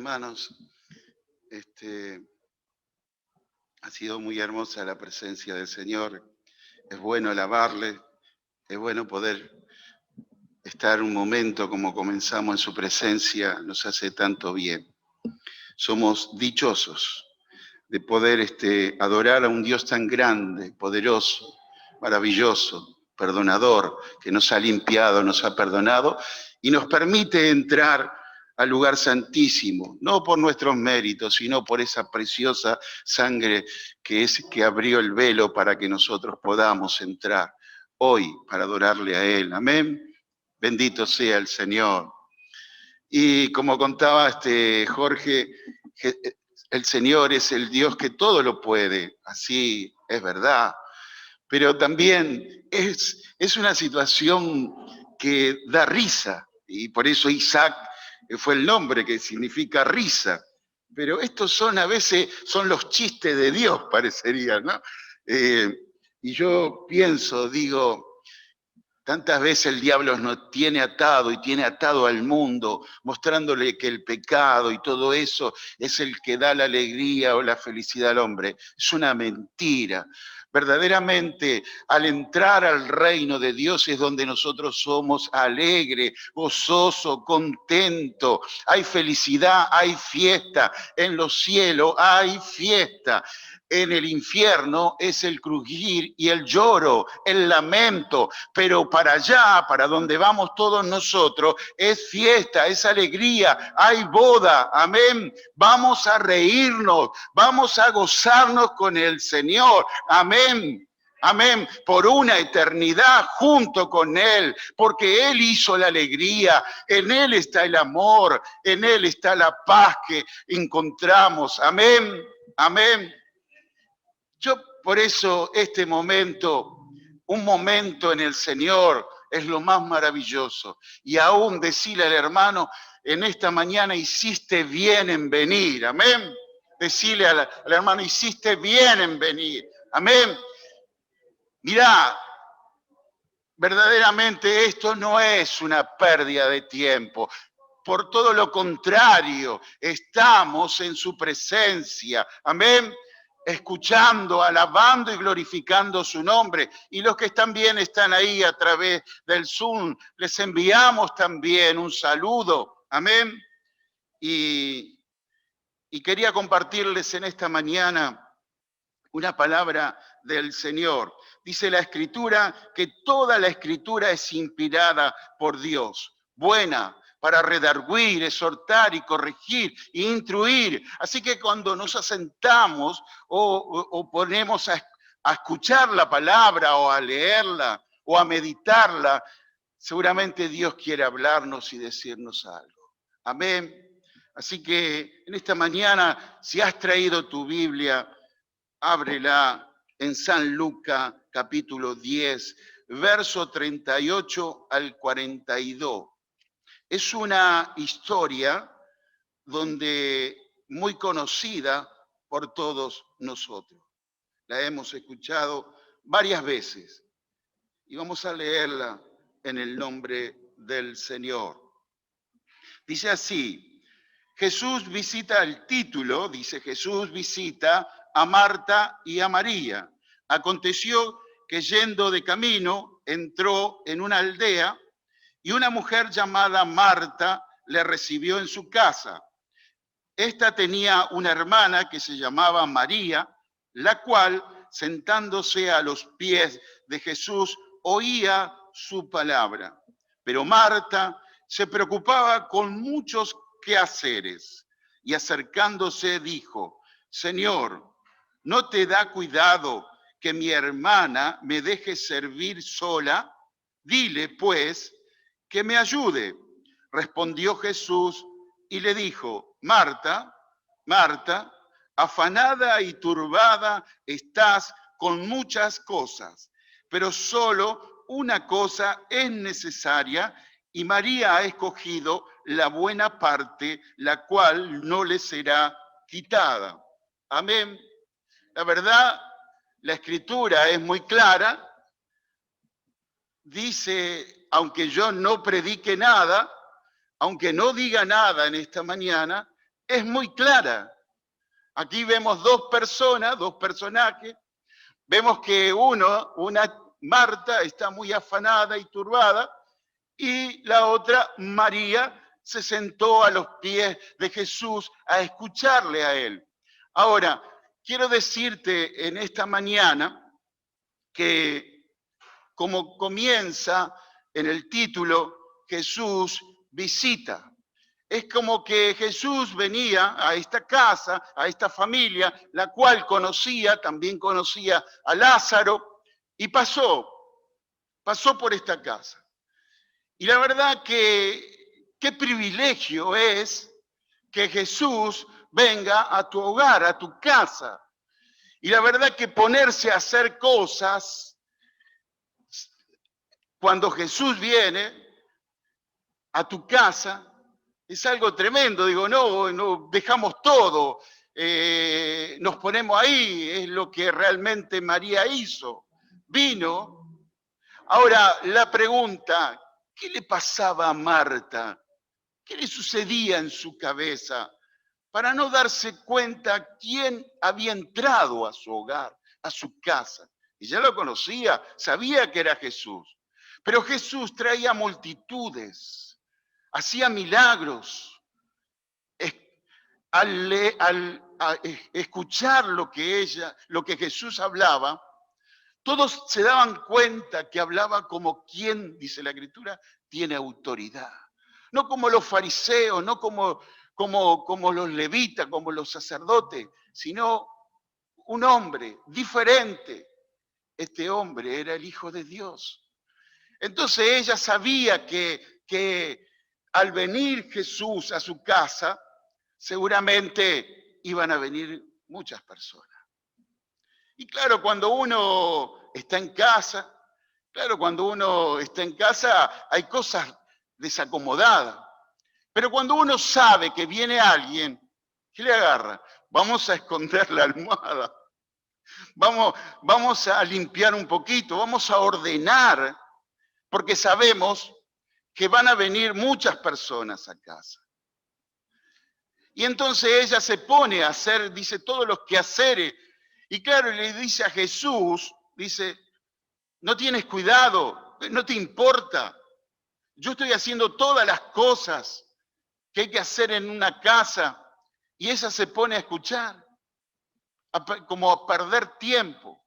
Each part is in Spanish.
hermanos. Ha sido muy hermosa la presencia del Señor. Es bueno alabarle, es bueno poder estar un momento como comenzamos en su presencia, nos hace tanto bien. Somos dichosos de poder adorar a un Dios tan grande, poderoso, maravilloso, perdonador, que nos ha limpiado, nos ha perdonado y nos permite entrar al lugar santísimo, no por nuestros méritos, sino por esa preciosa sangre que abrió el velo para que nosotros podamos entrar hoy para adorarle a Él. Amén. Bendito sea el Señor. Y como contaba Jorge, el Señor es el Dios que todo lo puede, así es verdad, pero también es una situación que da risa, y por eso Isaac fue el nombre que significa risa, pero estos son a veces, son los chistes de Dios, parecería, ¿no? Y yo pienso, digo, tantas veces el diablo nos tiene atado y tiene atado al mundo, mostrándole que el pecado y todo eso es el que da la alegría o la felicidad al hombre. Es una mentira. Verdaderamente, al entrar al reino de Dios es donde nosotros somos alegres, gozosos, contentos. Hay felicidad, hay fiesta. En los cielos hay fiesta. En el infierno es el crujir y el lloro, el lamento, pero para allá, para donde vamos todos nosotros, es fiesta, es alegría, hay boda, amén. Vamos a reírnos, vamos a gozarnos con el Señor, amén. Amén, por una eternidad junto con Él, porque Él hizo la alegría, en Él está el amor, en Él está la paz que encontramos, amén, amén. Yo por eso este momento, un momento en el Señor, es lo más maravilloso. Y aún decirle al hermano, en esta mañana hiciste bien en venir, amén. Decirle al hermano, hiciste bien en venir, amén. Mirá, verdaderamente esto no es una pérdida de tiempo. Por todo lo contrario, estamos en su presencia, amén, escuchando, alabando y glorificando su nombre. Y los que también están ahí a través del Zoom, les enviamos también un saludo, amén. Y quería compartirles en esta mañana una palabra del Señor. Dice la Escritura que toda la Escritura es inspirada por Dios, buena para redarguir, exhortar y corregir e instruir. Así que cuando nos asentamos o ponemos a escuchar la palabra o a leerla o a meditarla, seguramente Dios quiere hablarnos y decirnos algo. Amén. Así que en esta mañana, si has traído tu Biblia, ábrela en San Lucas capítulo 10, verso 38 al 42. Es una historia muy conocida por todos nosotros. La hemos escuchado varias veces y vamos a leerla en el nombre del Señor. Dice así, Jesús visita, el título dice, Jesús visita a Marta y a María. Aconteció que yendo de camino entró en una aldea y una mujer llamada Marta le recibió en su casa. Esta tenía una hermana que se llamaba María, la cual, sentándose a los pies de Jesús, oía su palabra. Pero Marta se preocupaba con muchos quehaceres y acercándose dijo, Señor, ¿no te da cuidado que mi hermana me deje servir sola? Dile, pues, que me ayude. Respondió Jesús y le dijo, Marta, Marta, afanada y turbada estás con muchas cosas, pero solo una cosa es necesaria y María ha escogido la buena parte, la cual no le será quitada. Amén. La verdad, la Escritura es muy clara. Dice, aunque yo no predique nada, aunque no diga nada en esta mañana, es muy clara. Aquí vemos dos personas, dos personajes. Vemos que Marta, está muy afanada y turbada, y la otra, María, se sentó a los pies de Jesús a escucharle a él. Ahora, quiero decirte en esta mañana que, como comienza en el título, Jesús visita. Es como que Jesús venía a esta casa, a esta familia, la cual también conocía a Lázaro, y pasó por esta casa. Y la verdad que qué privilegio es que Jesús venga a tu hogar, a tu casa. Y la verdad que ponerse a hacer cosas, cuando Jesús viene a tu casa, es algo tremendo. Digo, no dejamos todo, nos ponemos ahí, es lo que realmente María hizo. Vino. Ahora, la pregunta, ¿qué le pasaba a Marta? ¿Qué le sucedía en su cabeza para no darse cuenta quién había entrado a su hogar, a su casa? Y ya lo conocía, sabía que era Jesús. Pero Jesús traía multitudes, hacía milagros. Al escuchar lo que Jesús hablaba, todos se daban cuenta que hablaba como quien, dice la Escritura, tiene autoridad. No como los fariseos, no como los levitas, como los sacerdotes, sino un hombre diferente. Este hombre era el Hijo de Dios. Entonces ella sabía que al venir Jesús a su casa, seguramente iban a venir muchas personas. Y claro, cuando uno está en casa, hay cosas desacomodadas. Pero cuando uno sabe que viene alguien, ¿qué le agarra? Vamos a esconder la almohada. Vamos a limpiar un poquito, vamos a ordenar, porque sabemos que van a venir muchas personas a casa. Y entonces ella se pone a hacer, dice, todos los quehaceres. Y claro, le dice a Jesús, dice, no tienes cuidado, no te importa. Yo estoy haciendo todas las cosas que hay que hacer en una casa. Y ella se pone a escuchar, como a perder tiempo.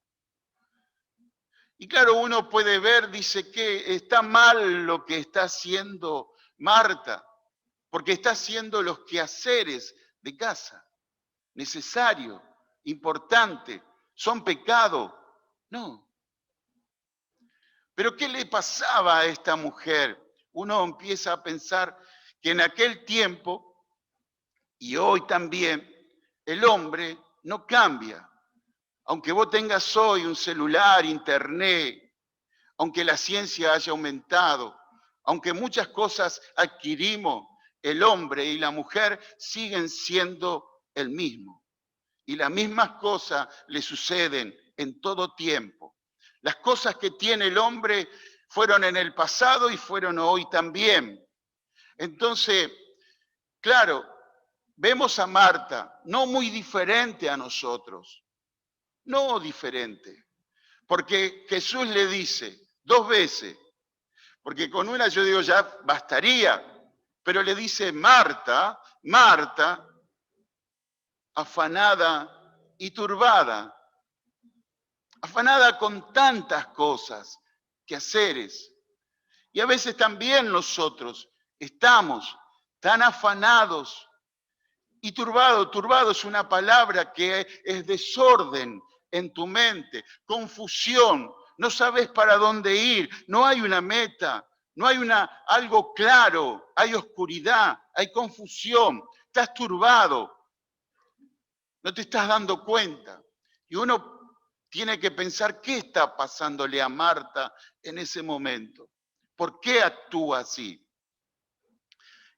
Y claro, uno puede ver, dice que está mal lo que está haciendo Marta, porque está haciendo los quehaceres de casa, necesario, importante, son pecado. No. Pero ¿qué le pasaba a esta mujer? Uno empieza a pensar que en aquel tiempo, y hoy también, el hombre no cambia. Aunque vos tengas hoy un celular, internet, aunque la ciencia haya aumentado, aunque muchas cosas adquirimos, el hombre y la mujer siguen siendo el mismo. Y las mismas cosas le suceden en todo tiempo. Las cosas que tiene el hombre fueron en el pasado y fueron hoy también. Entonces, claro, vemos a Marta, no muy diferente a nosotros, no diferente, porque Jesús le dice 2 veces, porque con una yo digo ya bastaría, pero le dice Marta, Marta, afanada y turbada, afanada con tantas cosas, quehaceres. Y a veces también nosotros estamos tan afanados y turbados. Turbado es una palabra que es desorden en tu mente, confusión, no sabes para dónde ir, no hay una meta, no hay algo claro, hay oscuridad, hay confusión, estás turbado, no te estás dando cuenta. Y uno tiene que pensar qué está pasándole a Marta en ese momento. ¿Por qué actúa así?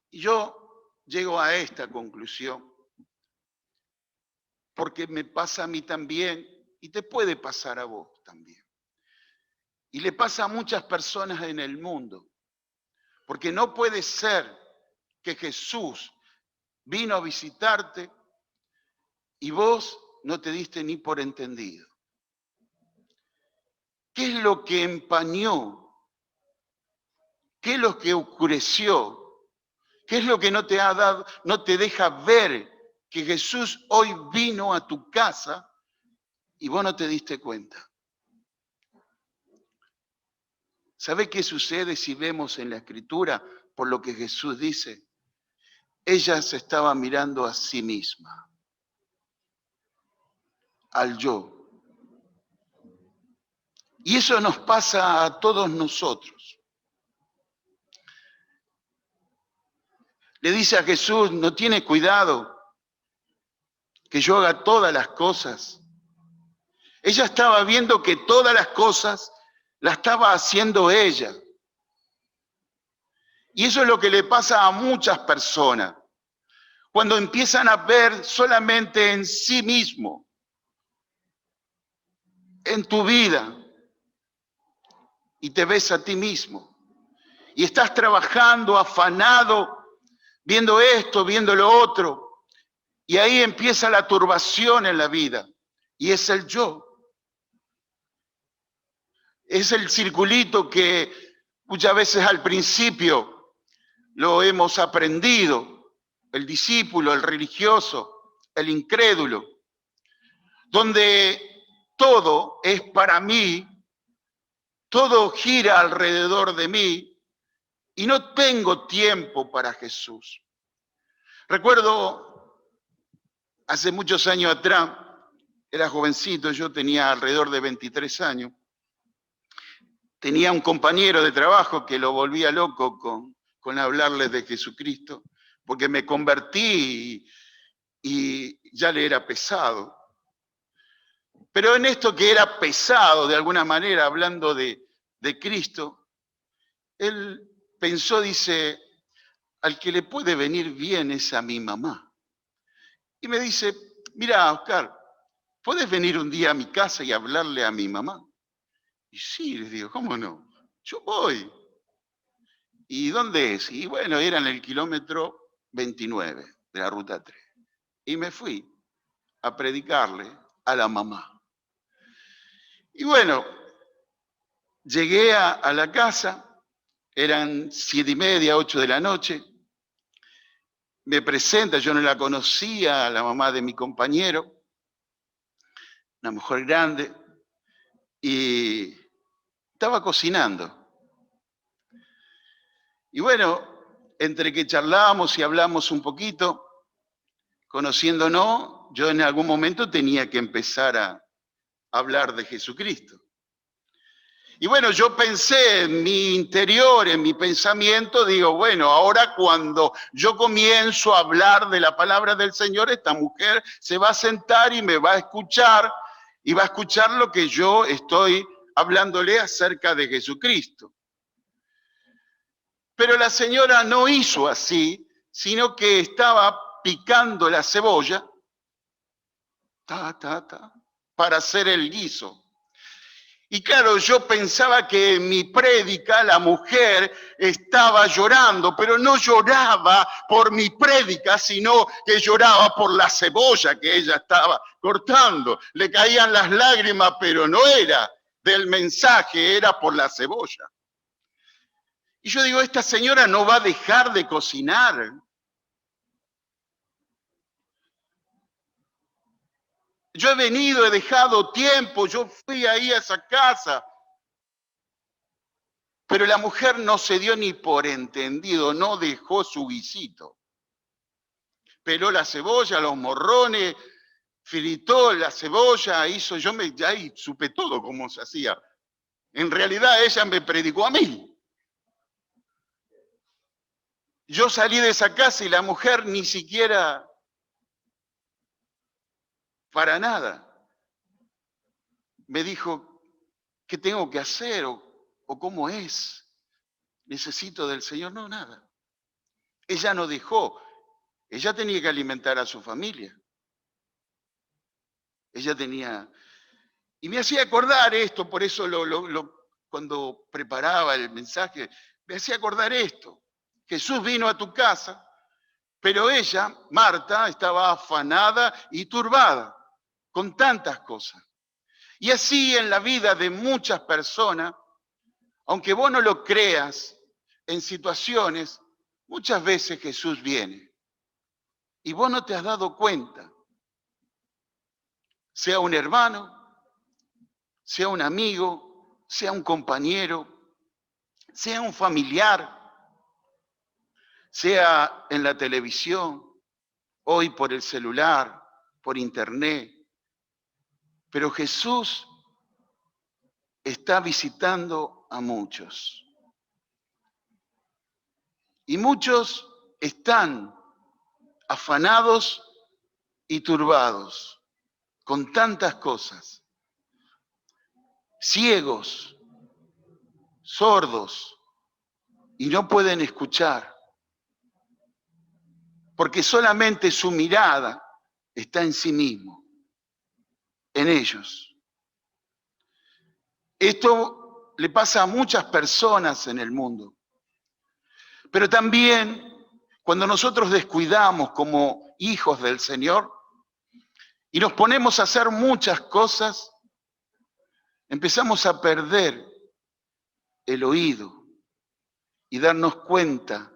Y yo llego a esta conclusión, porque me pasa a mí también y te puede pasar a vos también. Y le pasa a muchas personas en el mundo, porque no puede ser que Jesús vino a visitarte y vos no te diste ni por entendido. ¿Qué es lo que empañó? ¿Qué es lo que oscureció? ¿Qué es lo que no te ha dado, no te deja ver que Jesús hoy vino a tu casa y vos no te diste cuenta? ¿Sabe qué sucede si vemos en la Escritura por lo que Jesús dice? Ella se estaba mirando a sí misma, al yo. Y eso nos pasa a todos nosotros. Le dice a Jesús, no tiene cuidado que yo haga todas las cosas. Ella estaba viendo que todas las cosas las estaba haciendo ella. Y eso es lo que le pasa a muchas personas. Cuando empiezan a ver solamente en sí mismo, en tu vida, y te ves a ti mismo. Y estás trabajando, afanado, viendo esto, viendo lo otro. Y ahí empieza la turbación en la vida. Y es el yo. Es el circulito que muchas veces al principio lo hemos aprendido. El discípulo, el religioso, el incrédulo. Donde todo es para mí, todo gira alrededor de mí y no tengo tiempo para Jesús. Recuerdo hace muchos años atrás, era jovencito, yo tenía alrededor de 23 años, tenía un compañero de trabajo que lo volvía loco con hablarles de Jesucristo, porque me convertí y ya le era pesado. Pero en esto que era pesado, de alguna manera, hablando de Cristo, él pensó, dice, al que le puede venir bien es a mi mamá. Y me dice, mira, Oscar, ¿puedes venir un día a mi casa y hablarle a mi mamá? Y sí, les digo, ¿cómo no? Yo voy. ¿Y dónde es? Y bueno, era en el kilómetro 29 de la ruta 3. Y me fui a predicarle a la mamá. Y bueno, llegué a la casa, eran 7:30, 8 de la noche. Me presenta, yo no la conocía, la mamá de mi compañero, una mujer grande, y estaba cocinando. Y bueno, entre que charlábamos y hablamos un poquito, conociéndonos, yo en algún momento tenía que empezar a hablar de Jesucristo. Y bueno, yo pensé en mi interior, en mi pensamiento, digo, bueno, ahora cuando yo comienzo a hablar de la palabra del Señor, esta mujer se va a sentar y me va a escuchar, y va a escuchar lo que yo estoy hablándole acerca de Jesucristo. Pero la señora no hizo así, sino que estaba picando la cebolla, para hacer el guiso. Y claro, yo pensaba que en mi prédica la mujer estaba llorando, pero no lloraba por mi prédica, sino que lloraba por la cebolla que ella estaba cortando. Le caían las lágrimas, pero no era del mensaje, era por la cebolla. Y yo digo, esta señora no va a dejar de cocinar. Yo he venido, he dejado tiempo, yo fui ahí a esa casa. Pero la mujer no se dio ni por entendido, no dejó su guisito. Peló la cebolla, los morrones, fritó la cebolla, hizo, ya ahí supe todo cómo se hacía. En realidad ella me predicó a mí. Yo salí de esa casa y la mujer ni siquiera para nada me dijo qué tengo que hacer o cómo es. Necesito del Señor, no, nada. Ella no dejó, ella tenía que alimentar a su familia. Ella tenía... Y me hacía acordar esto, por eso cuando preparaba el mensaje, me hacía acordar esto. Jesús vino a tu casa, Pero ella, Marta, estaba afanada y turbada con tantas cosas. Y así en la vida de muchas personas, aunque vos no lo creas, en situaciones, muchas veces Jesús viene. Y vos no te has dado cuenta. Sea un hermano, sea un amigo, sea un compañero, sea un familiar, sea en la televisión, hoy por el celular, por internet. Pero Jesús está visitando a muchos. Y muchos están afanados y turbados con tantas cosas. Ciegos, sordos, y no pueden escuchar. Porque solamente su mirada está en sí mismo, en ellos. Esto le pasa a muchas personas en el mundo. Pero también cuando nosotros descuidamos como hijos del Señor y nos ponemos a hacer muchas cosas, empezamos a perder el oído y darnos cuenta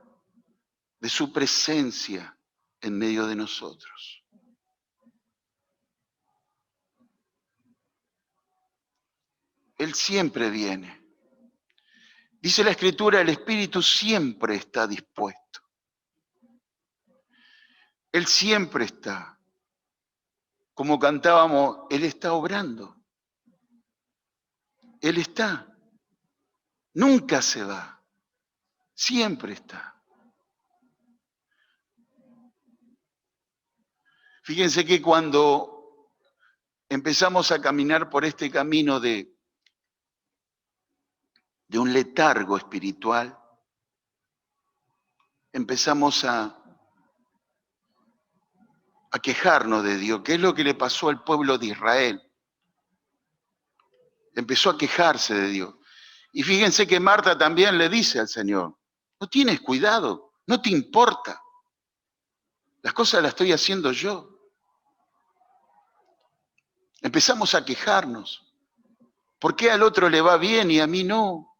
de su presencia en medio de nosotros. Él siempre viene. Dice la Escritura, el Espíritu siempre está dispuesto. Él siempre está. Como cantábamos, Él está obrando. Él está. Nunca se va. Siempre está. Fíjense que cuando empezamos a caminar por este camino de un letargo espiritual, empezamos a quejarnos de Dios. ¿Qué es lo que le pasó al pueblo de Israel? Empezó a quejarse de Dios. Y fíjense que Marta también le dice al Señor, no tienes cuidado, no te importa. Las cosas las estoy haciendo yo. Empezamos a quejarnos. ¿Por qué al otro le va bien y a mí no?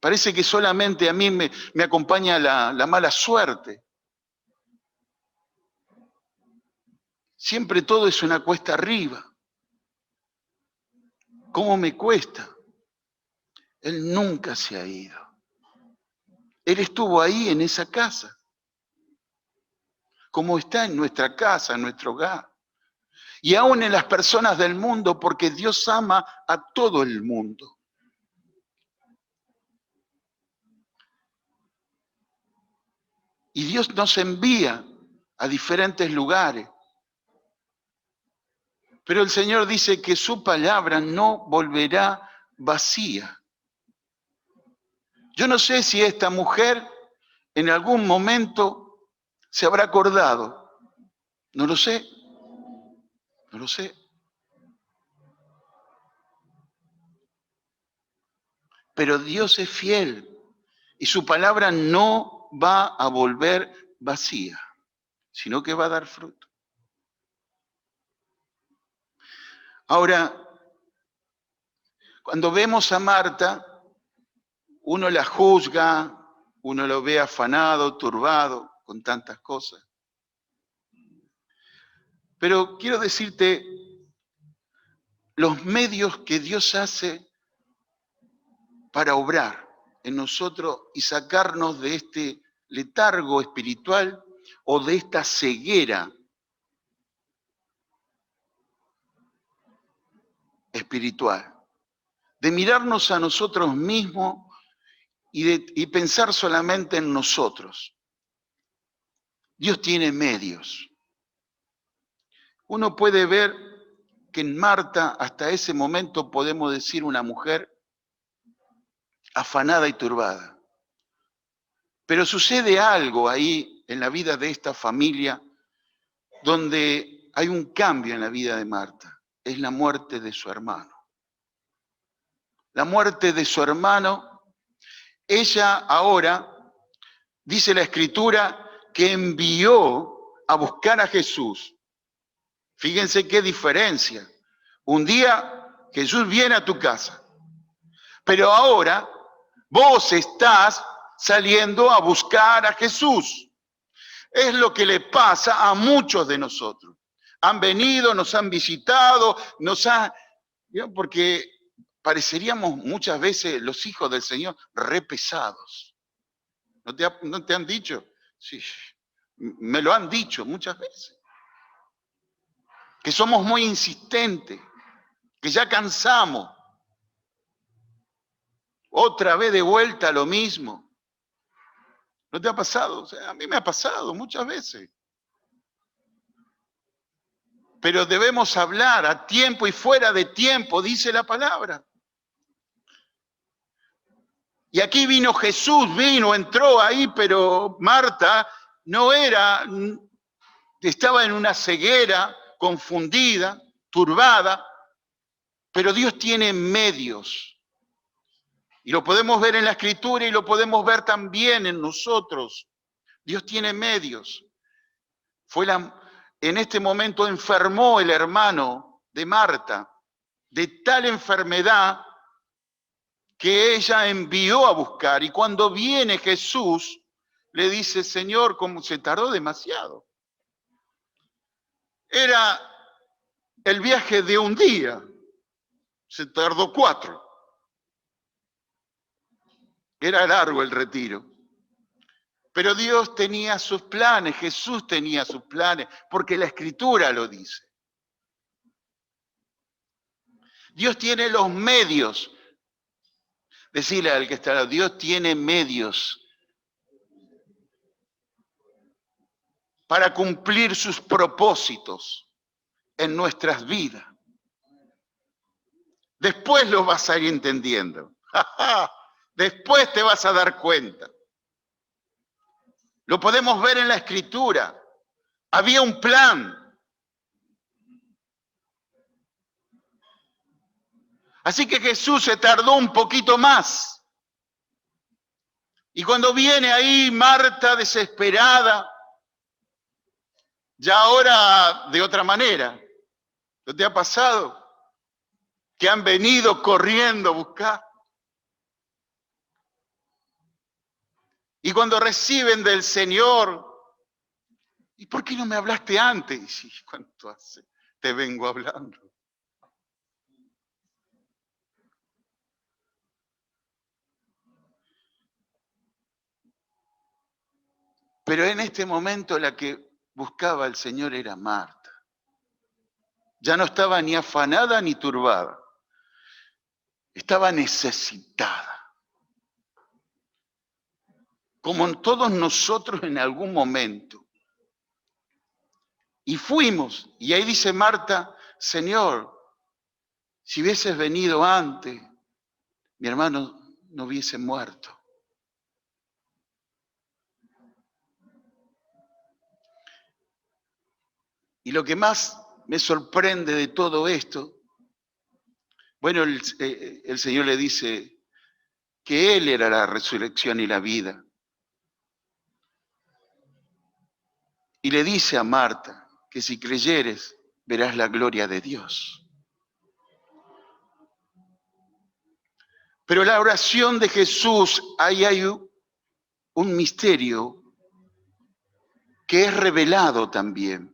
Parece que solamente a mí me acompaña la mala suerte. Siempre todo es una cuesta arriba. ¿Cómo me cuesta? Él nunca se ha ido. Él estuvo ahí en esa casa. Como está en nuestra casa, en nuestro hogar. Y aún en las personas del mundo, porque Dios ama a todo el mundo. Y Dios nos envía a diferentes lugares. Pero el Señor dice que su palabra no volverá vacía. Yo no sé si esta mujer en algún momento se habrá acordado. No lo sé. No lo sé. Pero Dios es fiel y su palabra no va a volver vacía, sino que va a dar fruto. Ahora, cuando vemos a Marta, uno la juzga, uno lo ve afanado, turbado, con tantas cosas. Pero quiero decirte, los medios que Dios hace para obrar en nosotros y sacarnos de este letargo espiritual o de esta ceguera espiritual, de mirarnos a nosotros mismos y pensar solamente en nosotros. Dios tiene medios. Uno puede ver que en Marta, hasta ese momento podemos decir una mujer afanada y turbada. Pero sucede algo ahí en la vida de esta familia donde hay un cambio en la vida de Marta. Es la muerte de su hermano. La muerte de su hermano, ella ahora, dice la Escritura, que envió a buscar a Jesús. Fíjense qué diferencia. Un día Jesús viene a tu casa, pero ahora vos estás saliendo a buscar a Jesús. Es lo que le pasa a muchos de nosotros. Han venido, nos han visitado, porque pareceríamos muchas veces los hijos del Señor re pesados. ¿No te han dicho? Sí, me lo han dicho muchas veces. Que somos muy insistentes, que ya cansamos. Otra vez de vuelta lo mismo. ¿No te ha pasado? O sea, a mí me ha pasado muchas veces. Pero debemos hablar a tiempo y fuera de tiempo, dice la palabra. Y aquí vino Jesús, entró ahí, pero Marta estaba en una ceguera, confundida, turbada, pero Dios tiene medios. Y lo podemos ver en la Escritura y lo podemos ver también en nosotros. Dios tiene medios. En este momento enfermó el hermano de Marta, de tal enfermedad que ella envió a buscar. Y cuando viene Jesús, le dice, Señor, ¿cómo se tardó demasiado? Era el viaje de un día, se tardó 4. Era largo el retiro. Pero Dios tenía sus planes, Jesús tenía sus planes, porque la Escritura lo dice. Dios tiene los medios. Decirle al que está al lado, Dios tiene medios para cumplir sus propósitos en nuestras vidas. Después lo vas a ir entendiendo. Después te vas a dar cuenta. Lo podemos ver en la Escritura. Había un plan. Así que Jesús se tardó un poquito más. Y cuando viene ahí Marta desesperada, ya ahora de otra manera, ¿no te ha pasado? Que han venido corriendo a buscar. Y cuando reciben del Señor, ¿y por qué no me hablaste antes? ¿Y cuánto hace? Te vengo hablando. Pero en este momento la que buscaba al Señor era Marta. Ya no estaba ni afanada ni turbada. Estaba necesitada. Como en todos nosotros en algún momento. Y fuimos, y ahí dice Marta, Señor, si hubieses venido antes, mi hermano no hubiese muerto. Y lo que más me sorprende de todo esto, bueno, el Señor le dice que Él era la resurrección y la vida. Y le dice a Marta que si creyeres, verás la gloria de Dios. Pero la oración de Jesús, ahí hay un misterio que es revelado también.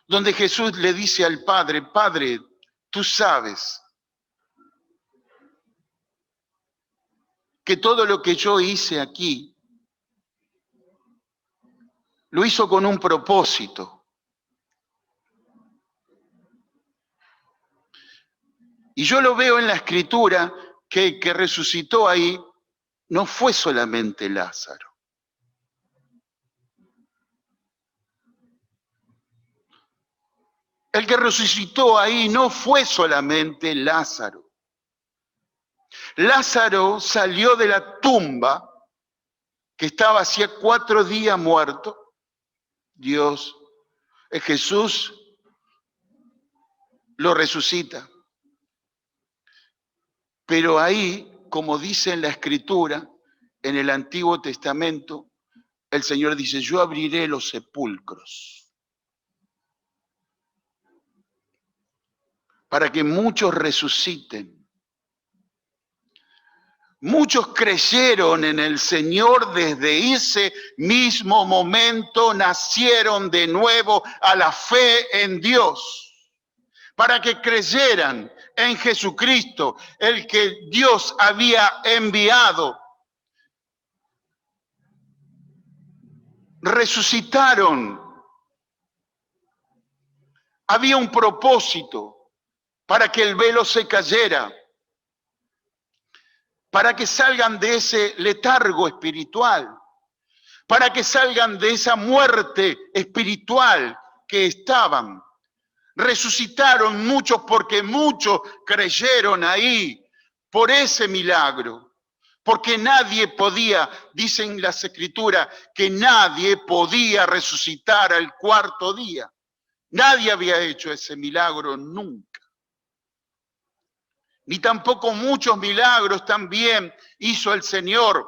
Donde Jesús le dice al Padre, Padre, tú sabes que todo lo que yo hice aquí, lo hizo con un propósito. Y yo lo veo en la Escritura que resucitó ahí no fue solamente Lázaro. El que resucitó ahí no fue solamente Lázaro. Lázaro salió de la tumba que estaba hacía 4 días muerto. Jesús lo resucita. Pero ahí, como dice en la Escritura, en el Antiguo Testamento, el Señor dice, yo abriré los sepulcros para que muchos resuciten. Muchos creyeron en el Señor desde ese mismo momento, nacieron de nuevo a la fe en Dios, para que creyeran en Jesucristo, el que Dios había enviado. Resucitaron. Había un propósito para que el velo se cayera, para que salgan de ese letargo espiritual, para que salgan de esa muerte espiritual que estaban. Resucitaron muchos porque muchos creyeron ahí por ese milagro. Porque nadie podía, dicen las Escrituras, que nadie podía resucitar al cuarto día. Nadie había hecho ese milagro nunca. Ni tampoco muchos milagros también hizo el Señor,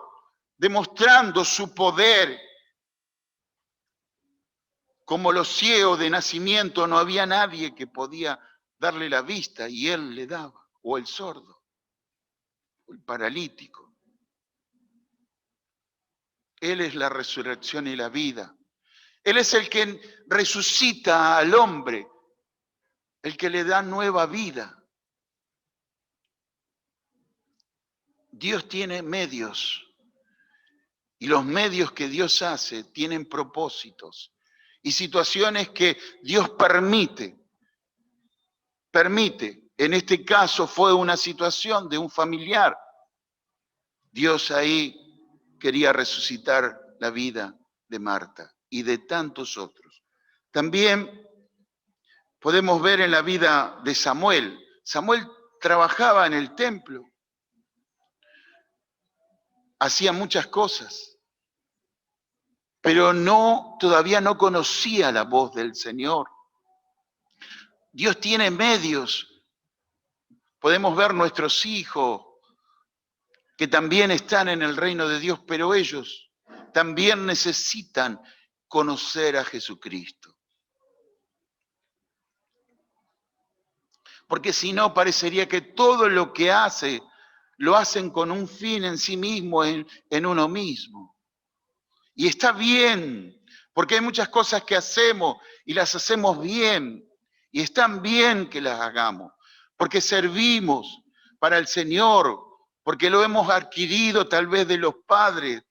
demostrando su poder. Como los ciegos de nacimiento, no había nadie que podía darle la vista y Él le daba, o el sordo, o el paralítico. Él es la resurrección y la vida. Él es el que resucita al hombre, el que le da nueva vida. Dios tiene medios, y los medios que Dios hace tienen propósitos y situaciones que Dios permite. En este caso fue una situación de un familiar. Dios ahí quería resucitar la vida de Marta y de tantos otros. También podemos ver en la vida de Samuel. Samuel trabajaba en el templo, hacía muchas cosas, pero todavía no conocía la voz del Señor. Dios tiene medios. Podemos ver nuestros hijos que también están en el reino de Dios, pero ellos también necesitan conocer a Jesucristo. Porque si no, parecería que todo lo que lo hacen con un fin en sí mismo, en uno mismo. Y está bien, porque hay muchas cosas que hacemos y las hacemos bien. Y están bien que las hagamos, porque servimos para el Señor, porque lo hemos adquirido tal vez de los padres.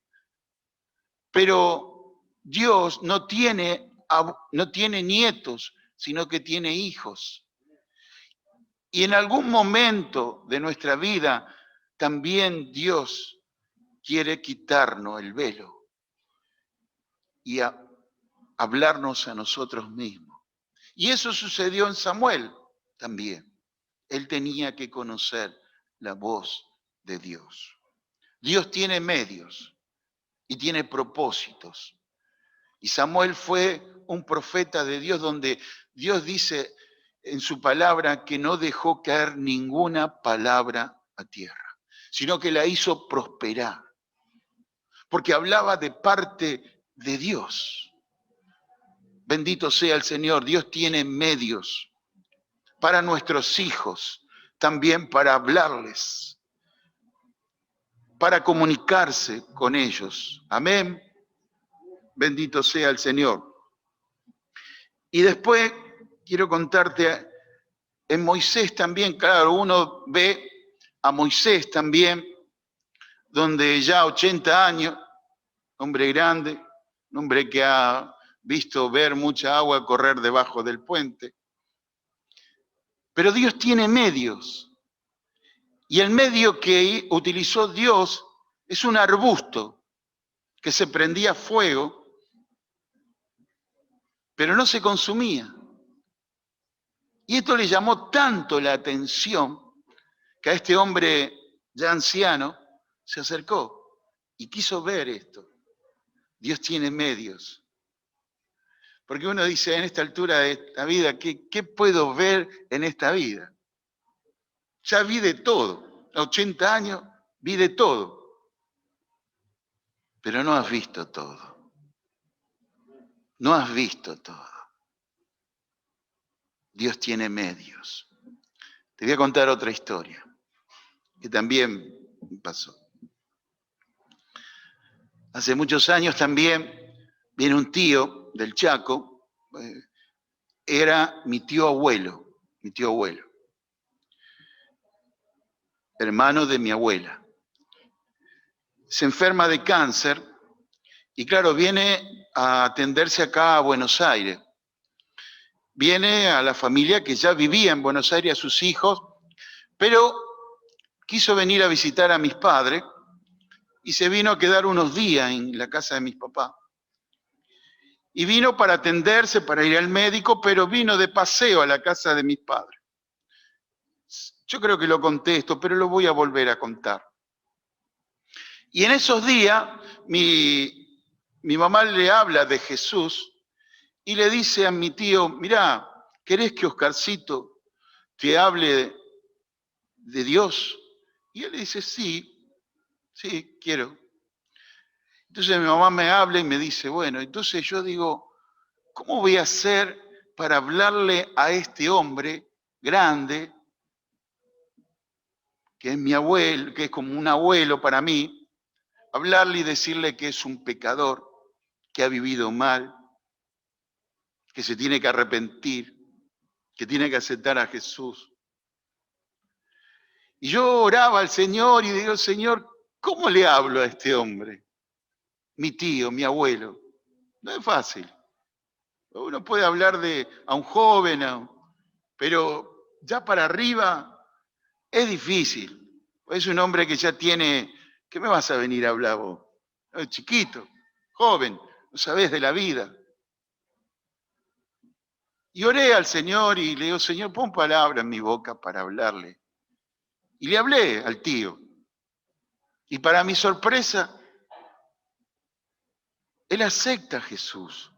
Pero Dios no tiene nietos, sino que tiene hijos. Y en algún momento de nuestra vida también Dios quiere quitarnos el velo y hablarnos a nosotros mismos. Y eso sucedió en Samuel también. Él tenía que conocer la voz de Dios. Dios tiene medios y tiene propósitos. Y Samuel fue un profeta de Dios donde Dios dice en su palabra que no dejó caer ninguna palabra a tierra, sino que la hizo prosperar, porque hablaba de parte de Dios. Bendito sea el Señor, Dios tiene medios para nuestros hijos, también para hablarles, para comunicarse con ellos. Amén. Bendito sea el Señor. Y después quiero contarte, en Moisés también, claro, uno ve a Moisés también, donde ya 80 años, hombre grande, un hombre que ha visto ver mucha agua correr debajo del puente. Pero Dios tiene medios. Y el medio que utilizó Dios es un arbusto que se prendía fuego, pero no se consumía. Y esto le llamó tanto la atención que a este hombre ya anciano se acercó y quiso ver esto. Dios tiene medios. Porque uno dice, en esta altura de la vida, ¿qué puedo ver en esta vida? Ya vi de todo. A 80 años vi de todo. Pero no has visto todo. No has visto todo. Dios tiene medios. Te voy a contar otra historia que también pasó. Hace muchos años también viene un tío del Chaco, era mi tío abuelo, hermano de mi abuela. Se enferma de cáncer y claro, viene a atenderse acá a Buenos Aires. Viene a la familia que ya vivía en Buenos Aires, a sus hijos, pero quiso venir a visitar a mis padres y se vino a quedar unos días en la casa de mis papás. Y vino para atenderse, para ir al médico, pero vino de paseo a la casa de mis padres. Yo creo que lo conté esto, pero lo voy a volver a contar. Y en esos días, mi mamá le habla de Jesús y le dice a mi tío, mirá, ¿querés que Oscarcito te hable de Dios? Y él le dice, sí, quiero. Entonces mi mamá me habla y me dice, bueno, entonces yo digo, ¿cómo voy a hacer para hablarle a este hombre grande, que es mi abuelo, que es como un abuelo para mí, hablarle y decirle que es un pecador, que ha vivido mal, que se tiene que arrepentir, que tiene que aceptar a Jesús? Y yo oraba al Señor y digo, Señor, ¿cómo le hablo a este hombre? Mi tío, mi abuelo. No es fácil. Uno puede hablar a un joven, pero ya para arriba es difícil. Es un hombre que ya tiene, ¿qué me vas a venir a hablar vos? Es chiquito, joven, no sabés de la vida. Y oré al Señor y le digo, Señor, pon palabra en mi boca para hablarle. Y le hablé al tío. Y para mi sorpresa, él acepta a Jesús.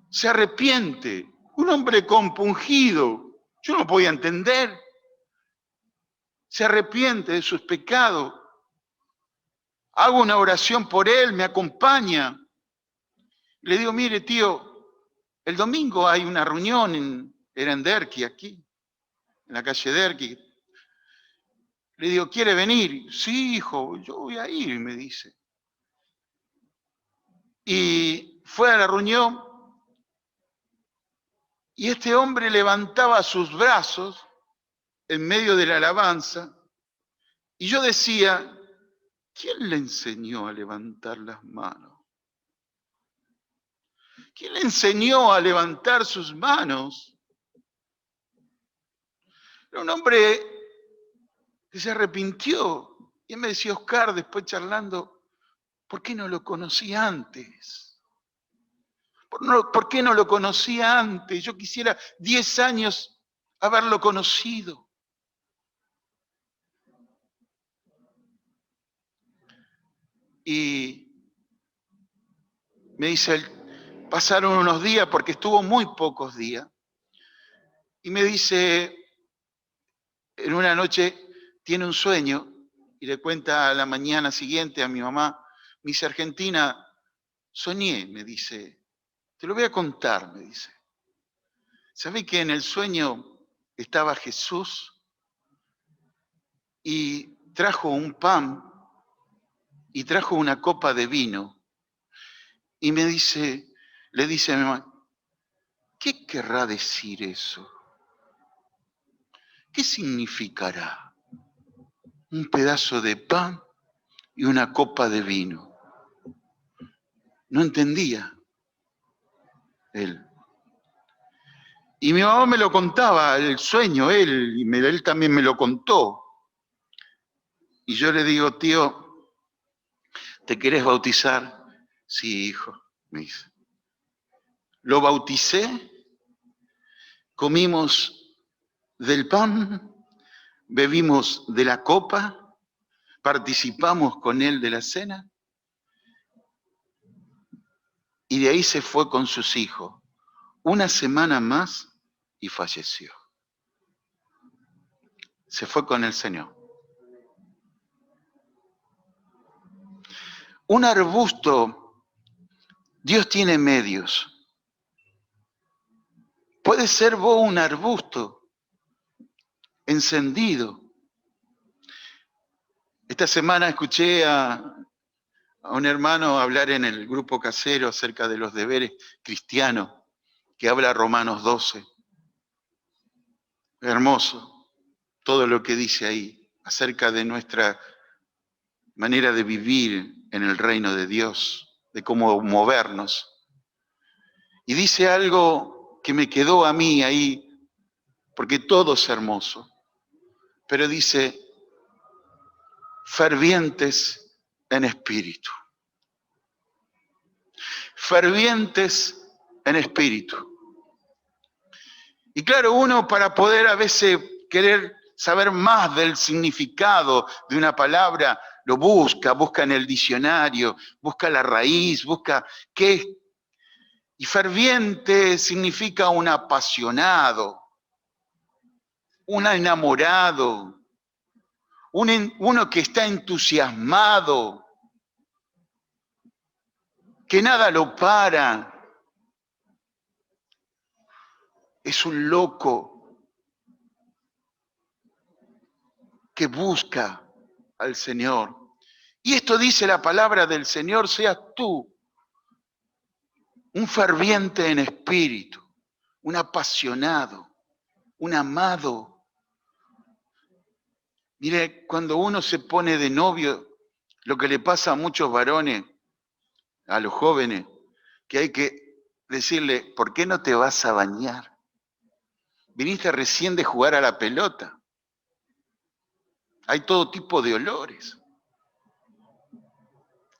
Se arrepiente. Un hombre compungido. Yo no podía entender. Se arrepiente de sus pecados. Hago una oración por él, me acompaña. Le digo, mire, tío, el domingo hay una reunión era en Derqui, aquí, en la calle Derqui. Le digo, ¿quiere venir? Sí, hijo, yo voy a ir, me dice. Y fue a la reunión y este hombre levantaba sus brazos en medio de la alabanza y yo decía, ¿quién le enseñó a levantar las manos? ¿Quién le enseñó a levantar sus manos? Era un hombre que se arrepintió. Y él me decía, Oscar, después charlando, ¿por qué no lo conocí antes? ¿Por qué no lo conocí antes? Yo quisiera 10 años haberlo conocido. Y me dice, pasaron unos días, porque estuvo muy pocos días, y me dice, en una noche tiene un sueño, y le cuenta a la mañana siguiente a mi mamá, me dice, Argentina, soñé, me dice, te lo voy a contar, me dice. ¿Sabés que en el sueño estaba Jesús y trajo un pan y trajo una copa de vino? Y me dice, le dice a mi mamá, ¿qué querrá decir eso? ¿Qué significará un pedazo de pan y una copa de vino? No entendía él. Y mi mamá me lo contaba, el sueño, él también me lo contó. Y yo le digo, tío, ¿te querés bautizar? Sí, hijo, me dice. Lo bauticé, comimos del pan, bebimos de la copa, participamos con él de la cena, y de ahí se fue con sus hijos. Una semana más y falleció. Se fue con el Señor. Un arbusto Dios tiene medios. Puede ser vos un arbusto encendido. Esta semana escuché a un hermano hablar en el grupo casero acerca de los deberes cristianos, que habla Romanos 12. Hermoso todo lo que dice ahí acerca de nuestra manera de vivir en el reino de Dios, de cómo movernos. Y dice algo que me quedó a mí ahí, porque todo es hermoso, pero dice, fervientes en espíritu. Fervientes en espíritu. Y claro, uno para poder a veces querer saber más del significado de una palabra, lo busca en el diccionario, busca la raíz, busca qué. Y ferviente significa un apasionado, un enamorado, uno que está entusiasmado, que nada lo para. Es un loco que busca al Señor. Y esto dice la palabra del Señor, seas tú un ferviente en espíritu, un apasionado, un amado. Mire, cuando uno se pone de novio, lo que le pasa a muchos varones, a los jóvenes, que hay que decirle, ¿por qué no te vas a bañar? Viniste recién de jugar a la pelota. Hay todo tipo de olores.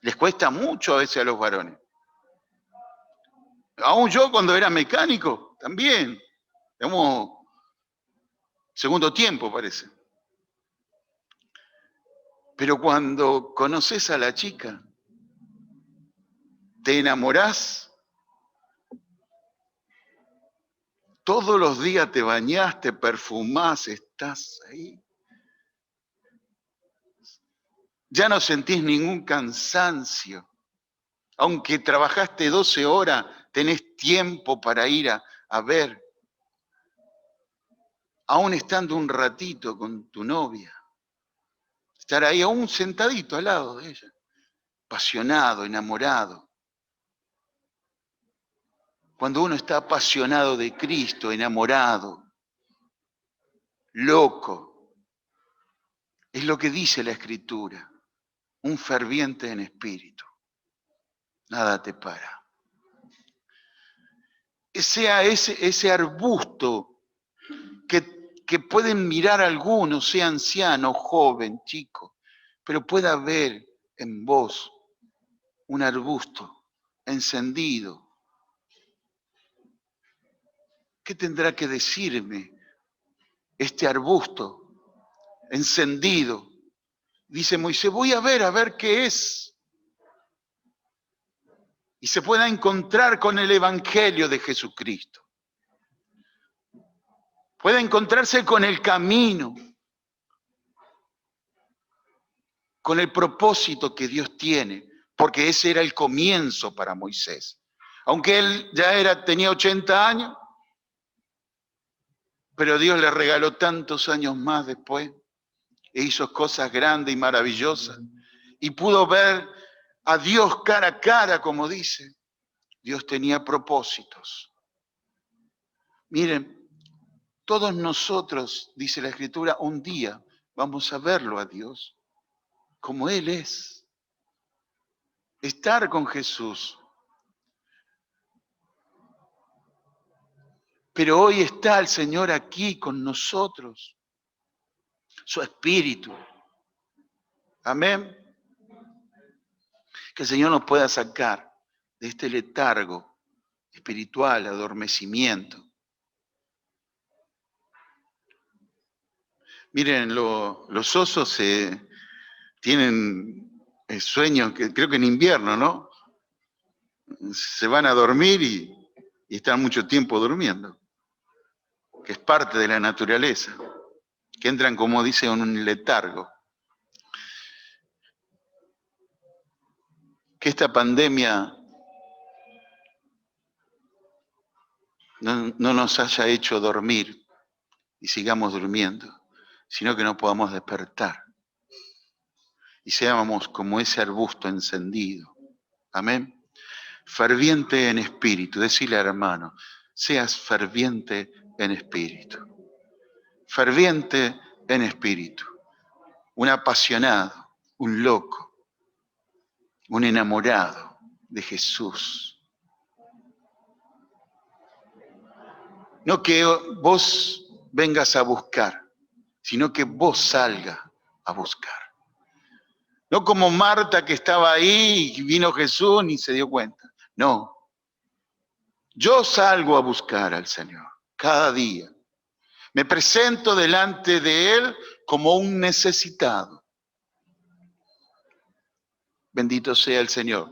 Les cuesta mucho a veces a los varones. Aún yo cuando era mecánico, también. Digamos, segundo tiempo parece. Pero cuando conoces a la chica, te enamorás, todos los días te bañás, te perfumás, estás ahí. Ya no sentís ningún cansancio. Aunque trabajaste 12 horas, tenés tiempo para ir a ver. Aún estando un ratito con tu novia. Estar ahí aún sentadito al lado de ella. Apasionado, enamorado. Cuando uno está apasionado de Cristo, enamorado, loco, es lo que dice la Escritura, un ferviente en espíritu. Nada te para. Sea ese arbusto que pueden mirar algunos, sea anciano, joven, chico, pero pueda haber en vos un arbusto encendido. ¿Qué tendrá que decirme este arbusto encendido? Dice Moisés, voy a ver qué es. Y se pueda encontrar con el Evangelio de Jesucristo. Pueda encontrarse con el camino, con el propósito que Dios tiene, porque ese era el comienzo para Moisés. Aunque él ya tenía 80 años, pero Dios le regaló tantos años más después e hizo cosas grandes y maravillosas. Y pudo ver a Dios cara a cara, como dice. Dios tenía propósitos. Miren, todos nosotros, dice la Escritura, un día vamos a verlo a Dios, como Él es. Estar con Jesús. Pero hoy está el Señor aquí con nosotros. Su Espíritu. Amén. Que el Señor nos pueda sacar de este letargo espiritual, adormecimiento. Miren, los osos tienen sueños, que creo que en invierno, ¿no? Se van a dormir y están mucho tiempo durmiendo, que es parte de la naturaleza, que entran, como dice, en un letargo. Que esta pandemia no nos haya hecho dormir y sigamos durmiendo, sino que no podamos despertar y seamos como ese arbusto encendido. Amén. Ferviente en espíritu. Decile, hermano, seas ferviente en espíritu. Ferviente en espíritu. Un apasionado, un loco, un enamorado de Jesús. No que vos vengas a buscar, sino que vos salgas a buscar. No como Marta que estaba ahí y vino Jesús ni se dio cuenta. No. Yo salgo a buscar al Señor cada día. Me presento delante de Él como un necesitado. Bendito sea el Señor.